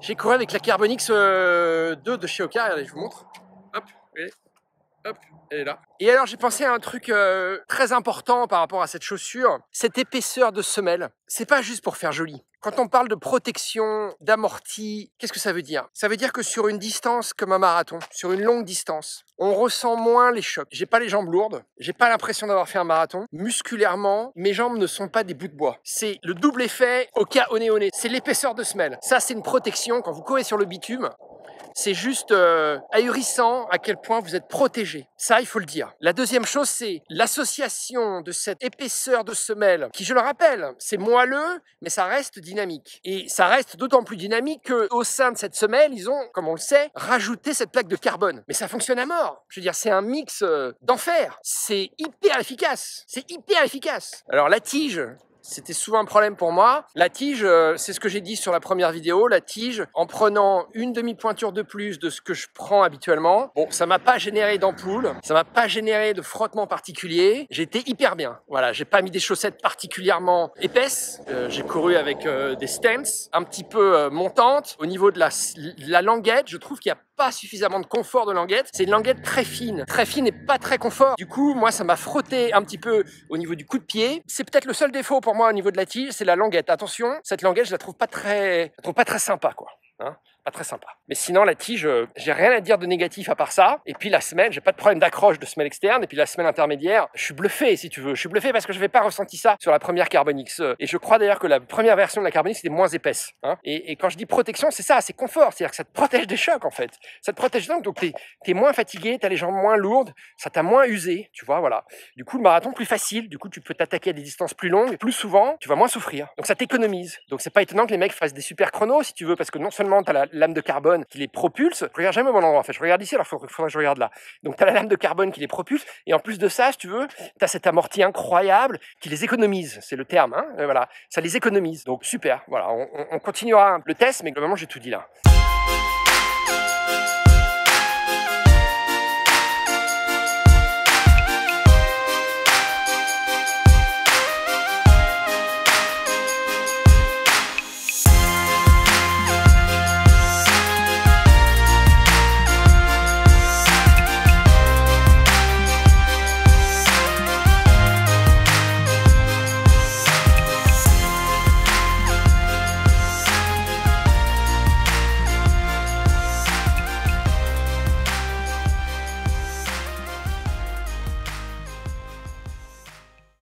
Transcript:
J'ai couru avec la Carbonix 2 de chez Oka, regardez, je vous montre. Hop, regardez. Hop, elle est là. Et alors j'ai pensé à un truc très important par rapport à cette chaussure, cette épaisseur de semelle. C'est pas juste pour faire joli. Quand on parle de protection, d'amorti, qu'est-ce que ça veut dire? Ça veut dire que sur une distance comme un marathon, sur une longue distance, on ressent moins les chocs. J'ai pas les jambes lourdes, j'ai pas l'impression d'avoir fait un marathon. Musculairement, mes jambes ne sont pas des bouts de bois. C'est le double effet Oka One. C'est l'épaisseur de semelle. Ça, c'est une protection quand vous courez sur le bitume. C'est juste ahurissant à quel point vous êtes protégé. Ça, il faut le dire. La deuxième chose, c'est l'association de cette épaisseur de semelle, qui, je le rappelle, c'est moelleux, mais ça reste dynamique. Et ça reste d'autant plus dynamique qu'au sein de cette semelle, ils ont, comme on le sait, rajouté cette plaque de carbone. Mais ça fonctionne à mort. Je veux dire, c'est un mix d'enfer. C'est hyper efficace. C'est hyper efficace. Alors, la tige... C'était souvent un problème pour moi. La tige, c'est ce que j'ai dit sur la première vidéo, la tige, en prenant une demi-pointure de plus de ce que je prends habituellement, bon, ça m'a pas généré d'ampoule, ça m'a pas généré de frottement particulier, j'étais hyper bien. Voilà, j'ai pas mis des chaussettes particulièrement épaisses, j'ai couru avec des stance un petit peu montantes. Au niveau de la languette, je trouve qu'il y a pas suffisamment de confort de languette. C'est une languette très fine et pas très confort. Du coup, moi, ça m'a frotté un petit peu au niveau du coup de pied. C'est peut-être le seul défaut pour moi au niveau de la tige, c'est la languette. Attention, cette languette, je la trouve pas très sympa, quoi. Hein, pas très sympa. Mais sinon, la tige, j'ai rien à dire de négatif à part ça. Et puis la semelle, j'ai pas de problème d'accroche de semelle externe. Et puis la semelle intermédiaire, je suis bluffé, si tu veux. Je suis bluffé parce que je n'avais pas ressenti ça sur la première Carbonix. Et je crois d'ailleurs que la première version de la Carbonix était moins épaisse. Hein. Et quand je dis protection, c'est ça, c'est confort. C'est-à-dire que ça te protège des chocs, en fait. Ça te protège donc t'es moins fatigué, t'as les jambes moins lourdes, ça t'a moins usé, tu vois, voilà. Du coup, le marathon plus facile. Du coup, tu peux t'attaquer à des distances plus longues. Plus souvent, tu vas moins souffrir. Donc ça t'économise. Donc c'est pas étonnant que les mecs fassent des super chronos, si tu veux, parce que non seulement t'as la lame de carbone qui les propulse. Je regarde jamais au bon endroit, en fait. Je regarde ici, alors faudrait que je regarde là. Donc tu as la lame de carbone qui les propulse, et en plus de ça, si tu veux, tu as cet amorti incroyable qui les économise. C'est le terme, hein. Voilà. Ça les économise. Donc super. Voilà. On continuera le test, mais globalement, j'ai tout dit là.